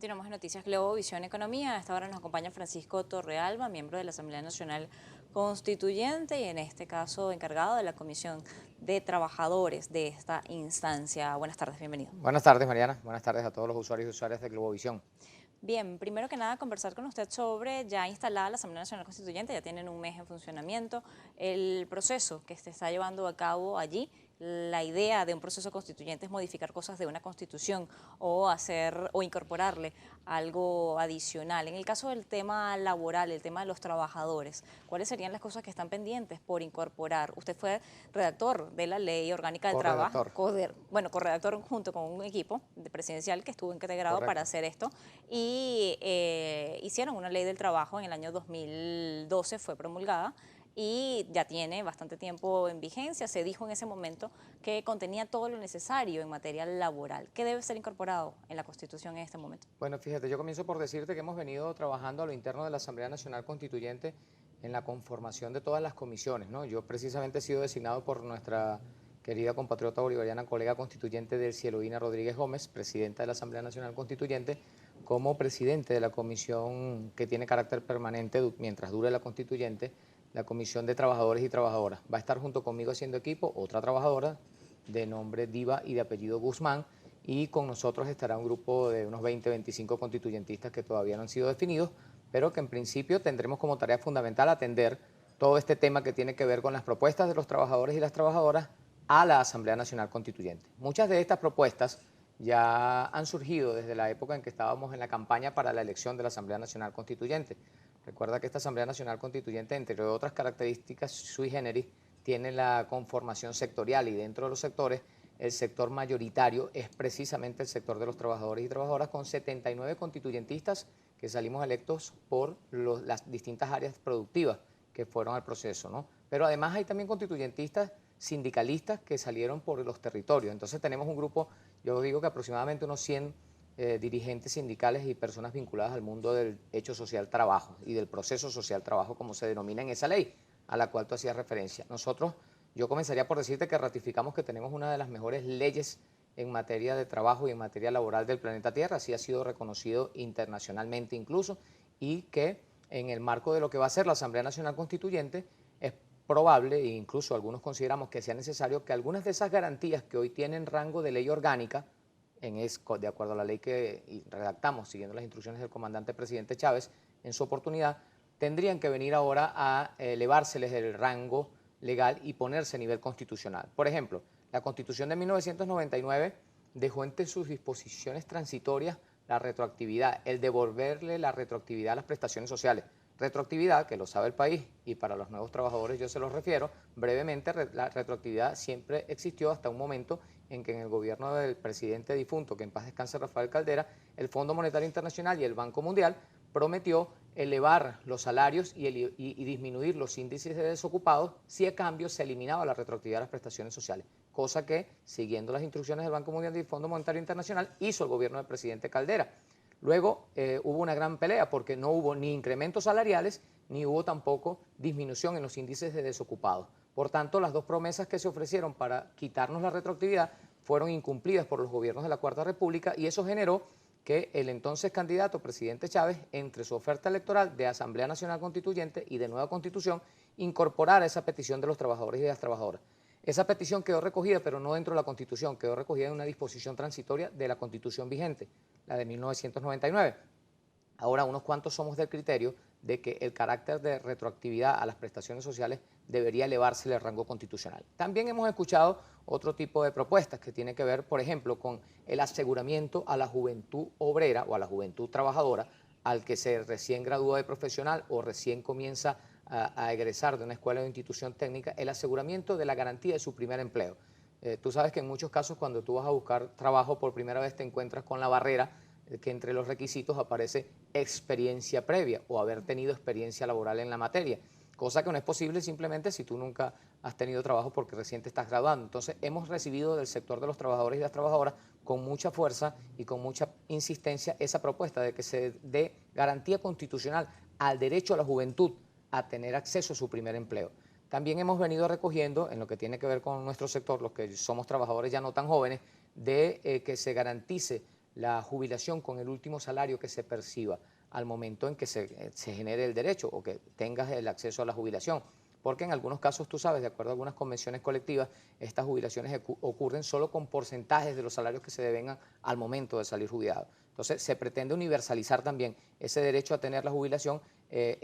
Continuamos en Noticias Globovisión Economía. A esta hora nos acompaña Francisco Torrealba, miembro de la Asamblea Nacional Constituyente y en este caso encargado de la Comisión de Trabajadores de esta instancia. Buenas tardes, bienvenido. Buenas tardes, Mariana. Buenas tardes a todos los usuarios y usuarias de Globovisión. Bien, primero que nada conversar con usted sobre ya instalada la Asamblea Nacional Constituyente, ya tienen un mes en funcionamiento, el proceso que se está llevando a cabo allí. La idea de un proceso constituyente es modificar cosas de una constitución o hacer o incorporarle algo adicional. En el caso del tema laboral, el tema de los trabajadores, ¿cuáles serían las cosas que están pendientes por incorporar? Usted fue redactor de la Ley Orgánica del Trabajo, Corredactor. corredactor junto con un equipo de presidencial que estuvo integrado para Correcto. hacer esto y hicieron una Ley del Trabajo en el año 2012, fue promulgada y ya tiene bastante tiempo en vigencia. Se dijo en ese momento que contenía todo lo necesario en materia laboral. ¿Qué debe ser incorporado en la Constitución en este momento? Bueno, fíjate, yo comienzo por decirte que hemos venido trabajando a lo interno de la Asamblea Nacional Constituyente en la conformación de todas las comisiones, ¿no? Yo precisamente he sido designado por nuestra querida compatriota bolivariana, colega constituyente del Cieloína Rodríguez Gómez, presidenta de la Asamblea Nacional Constituyente, como presidente de la comisión que tiene carácter permanente mientras dure la constituyente, la Comisión de Trabajadores y Trabajadoras. Va a estar junto conmigo haciendo equipo otra trabajadora de nombre Diva y de apellido Guzmán, y con nosotros estará un grupo de unos 20-25 constituyentistas que todavía no han sido definidos, pero que en principio tendremos como tarea fundamental atender todo este tema que tiene que ver con las propuestas de los trabajadores y las trabajadoras a la Asamblea Nacional Constituyente. Muchas de estas propuestas ya han surgido desde la época en que estábamos en la campaña para la elección de la Asamblea Nacional Constituyente. Recuerda que esta Asamblea Nacional Constituyente, entre otras características sui generis, tiene la conformación sectorial y dentro de los sectores, el sector mayoritario es precisamente el sector de los trabajadores y trabajadoras con 79 constituyentistas que salimos electos por las distintas áreas productivas que fueron al proceso, ¿no? Pero además hay también constituyentistas sindicalistas que salieron por los territorios. Entonces tenemos un grupo, yo digo que aproximadamente unos 100 dirigentes sindicales y personas vinculadas al mundo del hecho social trabajo y del proceso social trabajo, como se denomina en esa ley a la cual tú hacías referencia. Nosotros, yo comenzaría por decirte que ratificamos que tenemos una de las mejores leyes en materia de trabajo y en materia laboral del planeta Tierra, así ha sido reconocido internacionalmente incluso, y que en el marco de lo que va a ser la Asamblea Nacional Constituyente es probable, e incluso algunos consideramos que sea necesario, que algunas de esas garantías que hoy tienen rango de ley orgánica, de acuerdo a la ley que redactamos, siguiendo las instrucciones del comandante presidente Chávez en su oportunidad, tendrían que venir ahora a elevárseles el rango legal y ponerse a nivel constitucional. Por ejemplo, la Constitución de 1999 dejó entre sus disposiciones transitorias la retroactividad, el devolverle la retroactividad a las prestaciones sociales. Retroactividad, que lo sabe el país, y para los nuevos trabajadores yo se los refiero, brevemente, la retroactividad siempre existió hasta un momento en que en el gobierno del presidente difunto, que en paz descanse Rafael Caldera, el Fondo Monetario Internacional y el Banco Mundial prometió elevar los salarios y disminuir los índices de desocupados si a cambio se eliminaba la retroactividad de las prestaciones sociales, cosa que, siguiendo las instrucciones del Banco Mundial y del Fondo Monetario Internacional, hizo el gobierno del presidente Caldera. Luego hubo una gran pelea porque no hubo ni incrementos salariales ni hubo tampoco disminución en los índices de desocupados. Por tanto, las dos promesas que se ofrecieron para quitarnos la retroactividad fueron incumplidas por los gobiernos de la Cuarta República y eso generó que el entonces candidato presidente Chávez, entre su oferta electoral de Asamblea Nacional Constituyente y de nueva Constitución, incorporara esa petición de los trabajadores y de las trabajadoras. Esa petición quedó recogida, pero no dentro de la Constitución, quedó recogida en una disposición transitoria de la Constitución vigente, la de 1999. Ahora, unos cuantos somos del criterio de que el carácter de retroactividad a las prestaciones sociales debería elevarse el rango constitucional. También hemos escuchado otro tipo de propuestas que tiene que ver, por ejemplo, con el aseguramiento a la juventud obrera o a la juventud trabajadora, al que se recién gradúa de profesional o recién comienza a egresar de una escuela o institución técnica, el aseguramiento de la garantía de su primer empleo. Tú sabes que en muchos casos cuando tú vas a buscar trabajo por primera vez te encuentras con la barrera que entre los requisitos aparece experiencia previa o haber tenido experiencia laboral en la materia, cosa que no es posible simplemente si tú nunca has tenido trabajo porque recién te estás graduando. Entonces hemos recibido del sector de los trabajadores y las trabajadoras con mucha fuerza y con mucha insistencia esa propuesta de que se dé garantía constitucional al derecho a la juventud a tener acceso a su primer empleo. También hemos venido recogiendo, en lo que tiene que ver con nuestro sector, los que somos trabajadores ya no tan jóvenes, de que se garantice la jubilación con el último salario que se perciba al momento en que se genere el derecho o que tengas el acceso a la jubilación. Porque en algunos casos, tú sabes, de acuerdo a algunas convenciones colectivas, estas jubilaciones ocurren solo con porcentajes de los salarios que se devengan al momento de salir jubilado. Entonces, se pretende universalizar también ese derecho a tener la jubilación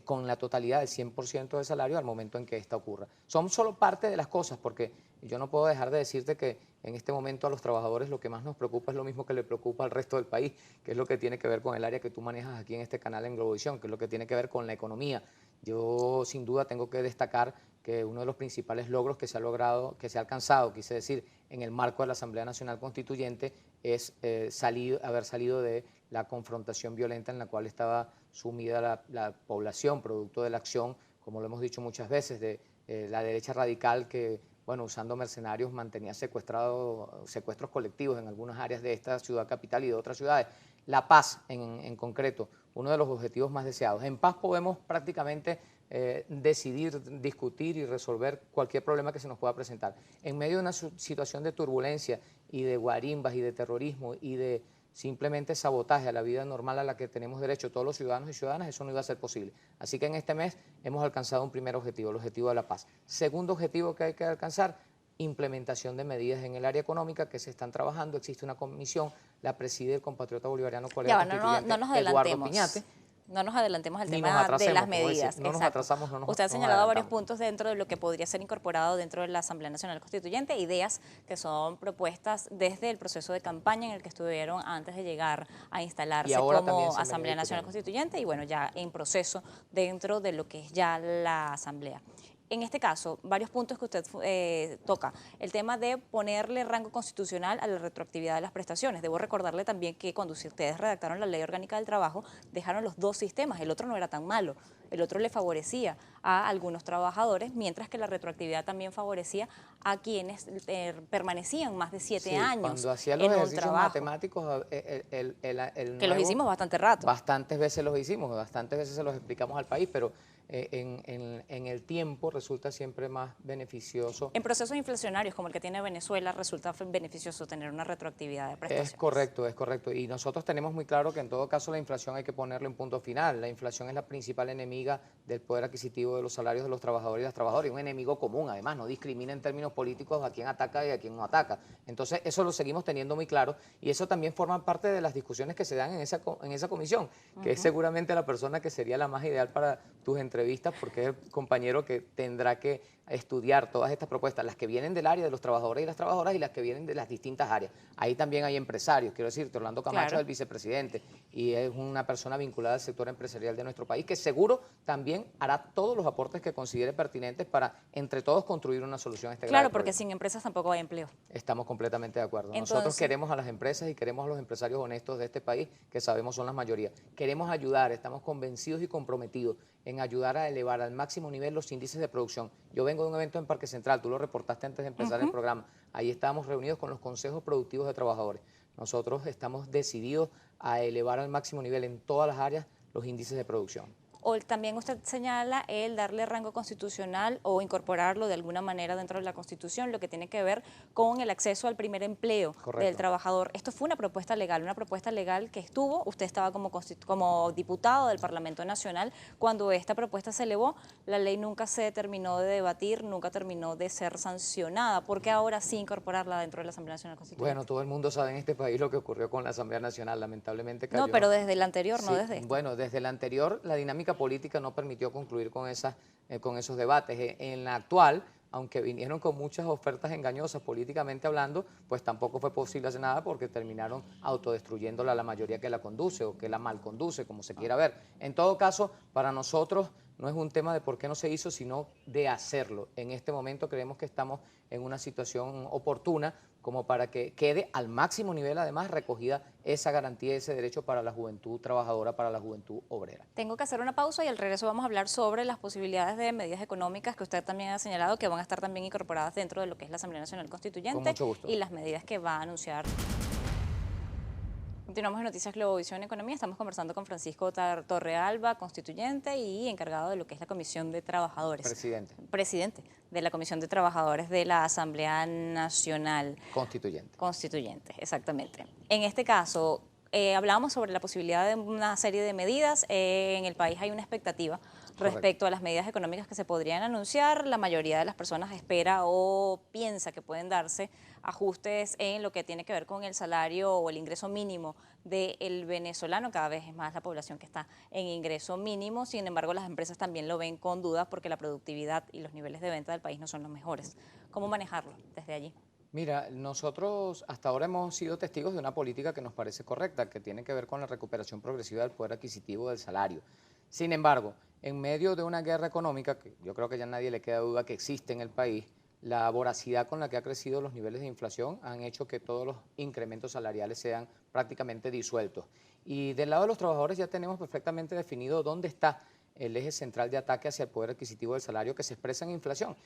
con la totalidad del 100% del salario al momento en que esta ocurra. Son solo parte de las cosas, porque yo no puedo dejar de decirte que en este momento a los trabajadores lo que más nos preocupa es lo mismo que le preocupa al resto del país, que es lo que tiene que ver con el área que tú manejas aquí en este canal en Globovisión, que es lo que tiene que ver con la economía. Yo sin duda tengo que destacar que uno de los principales logros que se ha logrado, que se ha alcanzado, quise decir, en el marco de la Asamblea Nacional Constituyente es haber salido de la confrontación violenta en la cual estaba sumida la población, producto de la acción, como lo hemos dicho muchas veces, de la derecha radical que, bueno, usando mercenarios mantenía secuestros colectivos en algunas áreas de esta ciudad capital y de otras ciudades. La paz, en concreto, uno de los objetivos más deseados. En paz podemos prácticamente decidir, discutir y resolver cualquier problema que se nos pueda presentar. En medio de una situación de turbulencia y de guarimbas y de terrorismo y de simplemente sabotaje a la vida normal a la que tenemos derecho todos los ciudadanos y ciudadanas, eso no iba a ser posible. Así que en este mes hemos alcanzado un primer objetivo, el objetivo de la paz. Segundo objetivo que hay que alcanzar, implementación de medidas en el área económica que se están trabajando. Existe una comisión, la preside el compatriota bolivariano colega constituyente no nos Eduardo adelantemos. Piñate. No nos adelantemos al Ni tema nos atrasemos, de las como decir, medidas. no nos atrasamos, no nos Usted ha nos señalado varios adelantamos. puntos dentro de lo que podría ser incorporado dentro de la Asamblea Nacional Constituyente, ideas que son propuestas desde el proceso de campaña en el que estuvieron antes de llegar a instalarse como Asamblea Nacional Constituyente y bueno, ya en proceso dentro de lo que es ya la Asamblea. En este caso, varios puntos que usted toca. El tema de ponerle rango constitucional a la retroactividad de las prestaciones. Debo recordarle también que cuando ustedes redactaron la Ley Orgánica del Trabajo, dejaron los dos sistemas. El otro no era tan malo. El otro le favorecía a algunos trabajadores, mientras que la retroactividad también favorecía a quienes permanecían más de 7 años cuando hacía los ejercicios matemáticos, que los hicimos bastante rato. Bastantes veces los hicimos, bastantes veces se los explicamos al país, pero en el tiempo resulta siempre más beneficioso. En procesos inflacionarios como el que tiene Venezuela resulta beneficioso tener una retroactividad de prestaciones. Es correcto. Y nosotros tenemos muy claro que en todo caso la inflación hay que ponerle un punto final. La inflación es la principal enemiga del poder adquisitivo de los salarios de los trabajadores y las trabajadoras. Y un enemigo común, además, no discrimina en términos políticos a quién ataca y a quién no ataca. Entonces, eso lo seguimos teniendo muy claro y eso también forma parte de las discusiones que se dan en esa comisión, que es seguramente la persona que sería la más ideal para tus entrevistas, porque es el compañero que tendrá que estudiar todas estas propuestas, las que vienen del área de los trabajadores y las trabajadoras y las que vienen de las distintas áreas. Ahí también hay empresarios, quiero decirte, Orlando Camacho es el vicepresidente y es una persona vinculada al sector empresarial de nuestro país que seguro también hará todos los aportes que considere pertinentes para entre todos construir una solución a este grave Claro, porque problema. sin empresas tampoco hay empleo. Estamos completamente de acuerdo. Entonces, nosotros queremos a las empresas y queremos a los empresarios honestos de este país, que sabemos son la mayoría. Queremos ayudar, estamos convencidos y comprometidos en ayudar a elevar al máximo nivel los índices de producción. Yo vengo de un evento en Parque Central, tú lo reportaste antes de empezar el programa. Ahí estábamos reunidos con los consejos productivos de trabajadores. Nosotros estamos decididos a elevar al máximo nivel en todas las áreas los índices de producción. O también usted señala el darle rango constitucional o incorporarlo de alguna manera dentro de la Constitución, lo que tiene que ver con el acceso al primer empleo del trabajador. Esto fue una propuesta legal que estuvo, usted estaba como diputado del Parlamento Nacional cuando esta propuesta se elevó, la ley nunca se terminó de debatir, nunca terminó de ser sancionada. ¿Por qué ahora sí incorporarla dentro de la Asamblea Nacional Constituyente? Bueno, todo el mundo sabe en este país lo que ocurrió con la Asamblea Nacional, lamentablemente cayó. No, pero desde el anterior, no desde este. Bueno, desde el anterior la dinámica política no permitió concluir con esos debates. En la actual, aunque vinieron con muchas ofertas engañosas políticamente hablando, pues tampoco fue posible hacer nada porque terminaron autodestruyéndola la mayoría que la conduce o que la mal conduce, como se quiera ver. En todo caso, para nosotros no es un tema de por qué no se hizo, sino de hacerlo. En este momento creemos que estamos en una situación oportuna como para que quede al máximo nivel, además, recogida esa garantía, ese derecho para la juventud trabajadora, para la juventud obrera. Tengo que hacer una pausa y al regreso vamos a hablar sobre las posibilidades de medidas económicas que usted también ha señalado que van a estar también incorporadas dentro de lo que es la Asamblea Nacional Constituyente. Con mucho gusto. Y las medidas que va a anunciar. Continuamos en Noticias Globovisión Economía. Estamos conversando con Francisco Torrealba, constituyente y encargado de lo que es la Comisión de Trabajadores. Presidente de la Comisión de Trabajadores de la Asamblea Nacional Constituyente. Constituyente, exactamente. En este caso, hablábamos sobre la posibilidad de una serie de medidas. En el país hay una expectativa respecto a las medidas económicas que se podrían anunciar. La mayoría de las personas espera o piensa que pueden darse ajustes en lo que tiene que ver con el salario o el ingreso mínimo del venezolano. Cada vez es más la población que está en ingreso mínimo. Sin embargo, las empresas también lo ven con dudas porque la productividad y los niveles de venta del país no son los mejores. ¿Cómo manejarlo desde allí? Mira, nosotros hasta ahora hemos sido testigos de una política que nos parece correcta, que tiene que ver con la recuperación progresiva del poder adquisitivo del salario. Sin embargo, en medio de una guerra económica, que yo creo que ya a nadie le queda duda que existe en el país, la voracidad con la que ha crecido los niveles de inflación han hecho que todos los incrementos salariales sean prácticamente disueltos. Y del lado de los trabajadores ya tenemos perfectamente definido dónde está el eje central de ataque hacia el poder adquisitivo del salario que se expresa en inflación.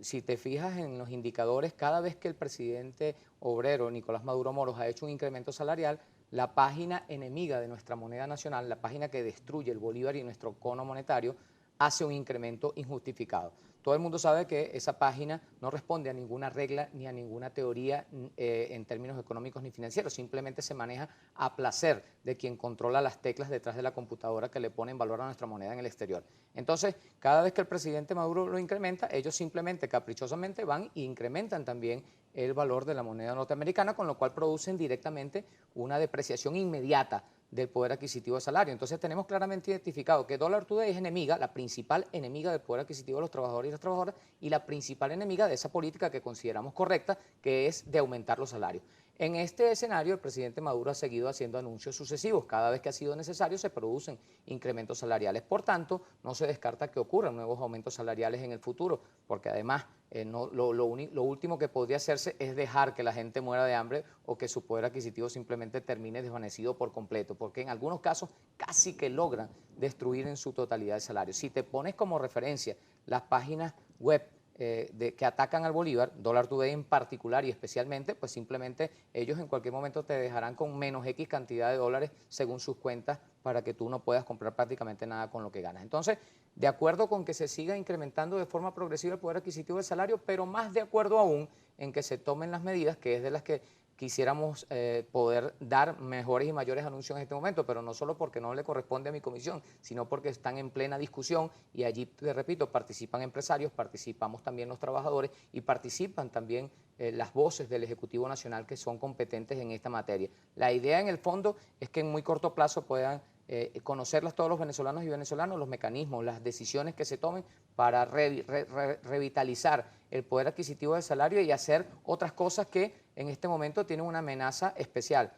Si te fijas en los indicadores, cada vez que el presidente obrero Nicolás Maduro Moros ha hecho un incremento salarial, la página enemiga de nuestra moneda nacional, la página que destruye el bolívar y nuestro cono monetario, hace un incremento injustificado. Todo el mundo sabe que esa página no responde a ninguna regla ni a ninguna teoría en términos económicos ni financieros, simplemente se maneja a placer de quien controla las teclas detrás de la computadora que le ponen valor a nuestra moneda en el exterior. Entonces, cada vez que el presidente Maduro lo incrementa, ellos simplemente caprichosamente van e incrementan también el valor de la moneda norteamericana, con lo cual producen directamente una depreciación inmediata del poder adquisitivo del salario. Entonces tenemos claramente identificado que Dollar Today es enemiga, la principal enemiga del poder adquisitivo de los trabajadores y las trabajadoras y la principal enemiga de esa política que consideramos correcta, que es de aumentar los salarios. En este escenario, el presidente Maduro ha seguido haciendo anuncios sucesivos. Cada vez que ha sido necesario se producen incrementos salariales. Por tanto, no se descarta que ocurran nuevos aumentos salariales en el futuro, porque además lo último que podría hacerse es dejar que la gente muera de hambre o que su poder adquisitivo simplemente termine desvanecido por completo, porque en algunos casos casi que logran destruir en su totalidad el salario. Si te pones como referencia las páginas web que atacan al bolívar, Dollar Today en particular y especialmente, pues simplemente ellos en cualquier momento te dejarán con menos X cantidad de dólares según sus cuentas para que tú no puedas comprar prácticamente nada con lo que ganas. Entonces, de acuerdo con que se siga incrementando de forma progresiva el poder adquisitivo del salario, pero más de acuerdo aún en que se tomen las medidas, que es de las que quisiéramos poder dar mejores y mayores anuncios en este momento, pero no solo porque no le corresponde a mi comisión, sino porque están en plena discusión y allí, te repito, participan empresarios, participamos también los trabajadores y participan también las voces del Ejecutivo Nacional que son competentes en esta materia. La idea en el fondo es que en muy corto plazo puedan conocerlas todos los venezolanos y venezolanos, los mecanismos, las decisiones que se tomen para revitalizar el poder adquisitivo del salario y hacer otras cosas que en este momento tienen una amenaza especial,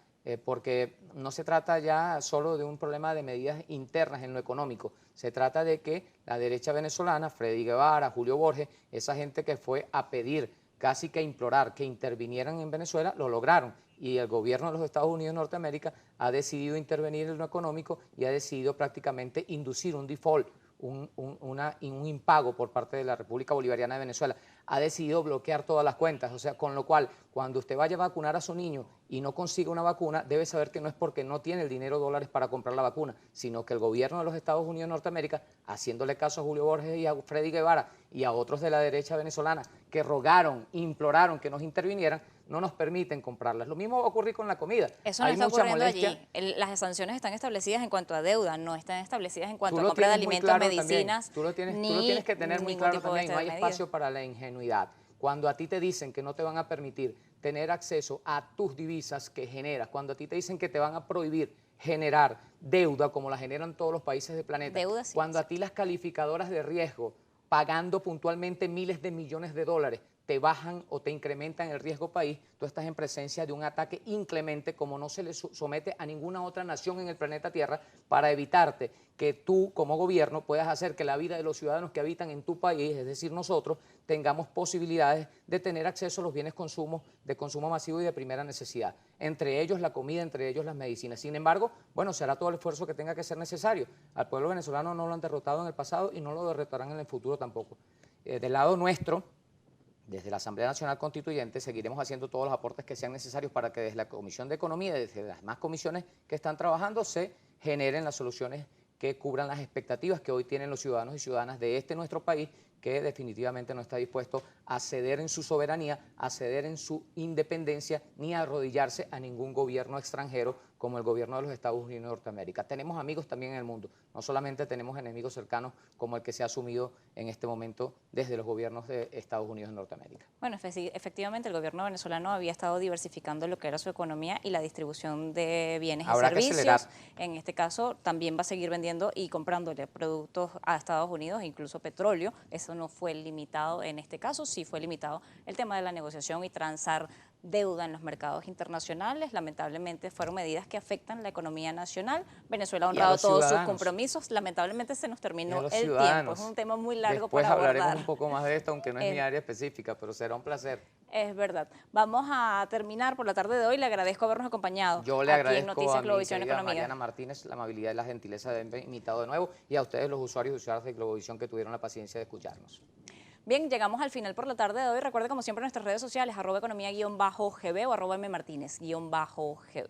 porque no se trata ya solo de un problema de medidas internas en lo económico, se trata de que la derecha venezolana, Freddy Guevara, Julio Borges, esa gente que fue a pedir, casi que a implorar que intervinieran en Venezuela, lo lograron. Y el gobierno de los Estados Unidos de Norteamérica ha decidido intervenir en lo económico y ha decidido prácticamente inducir un default, un impago por parte de la República Bolivariana de Venezuela. Ha decidido bloquear todas las cuentas, o sea, con lo cual, cuando usted vaya a vacunar a su niño y no consiga una vacuna, debe saber que no es porque no tiene el dinero dólares para comprar la vacuna, sino que el gobierno de los Estados Unidos de Norteamérica, haciéndole caso a Julio Borges y a Freddy Guevara y a otros de la derecha venezolana que rogaron, imploraron que nos intervinieran, no nos permiten comprarlas. Lo mismo va a ocurrir con la comida. Eso no está ocurriendo allí. Las sanciones están establecidas en cuanto a deuda, no están establecidas en cuanto a compra de alimentos, medicinas. Tú lo tienes que tener muy claro también. No hay espacio para la ingenuidad. Cuando a ti te dicen que no te van a permitir tener acceso a tus divisas que generas, cuando a ti te dicen que te van a prohibir generar deuda como la generan todos los países del planeta, deuda, sí, cuando a ti las calificadoras de riesgo, pagando puntualmente miles de millones de dólares, te bajan o te incrementan el riesgo país, tú estás en presencia de un ataque inclemente como no se le somete a ninguna otra nación en el planeta Tierra para evitarte que tú como gobierno puedas hacer que la vida de los ciudadanos que habitan en tu país, es decir, nosotros, tengamos posibilidades de tener acceso a los bienes de consumo masivo y de primera necesidad, entre ellos la comida, entre ellos las medicinas. Sin embargo, bueno, se hará todo el esfuerzo que tenga que ser necesario. Al pueblo venezolano no lo han derrotado en el pasado y no lo derrotarán en el futuro tampoco. Del lado nuestro, desde la Asamblea Nacional Constituyente seguiremos haciendo todos los aportes que sean necesarios para que desde la Comisión de Economía y desde las demás comisiones que están trabajando se generen las soluciones que cubran las expectativas que hoy tienen los ciudadanos y ciudadanas de este nuestro país, que definitivamente no está dispuesto a ceder en su soberanía, a ceder en su independencia, ni a arrodillarse a ningún gobierno extranjero como el gobierno de los Estados Unidos de Norteamérica. Tenemos amigos también en el mundo, no solamente tenemos enemigos cercanos como el que se ha asumido en este momento desde los gobiernos de Estados Unidos de Norteamérica. Bueno, efectivamente el gobierno venezolano había estado diversificando lo que era su economía y la distribución de bienes Habrá y que servicios. acelerar. En este caso también va a seguir vendiendo y comprándole productos a Estados Unidos, incluso petróleo. Eso no fue limitado en este caso, sí fue limitado el tema de la negociación y transar deuda en los mercados internacionales. Lamentablemente fueron medidas que afectan la economía nacional. Venezuela ha honrado todos sus compromisos. Lamentablemente se nos terminó el tiempo. Es un tema muy largo para abordar. Después hablaremos un poco más de esto, aunque no es mi área específica, pero será un placer. Es verdad. Vamos a terminar por la tarde de hoy. Le agradezco habernos acompañado. Yo le aquí agradezco en Noticias a mi Globovisión querida Economía. Mariana Martínez la amabilidad y la gentileza de haberme invitado de nuevo, y a ustedes los usuarios y usuarias de Globovisión que tuvieron la paciencia de escucharnos. Bien, llegamos al final por la tarde de hoy. Recuerde, como siempre, nuestras redes sociales, @economía_gb o @mmartinez_gb.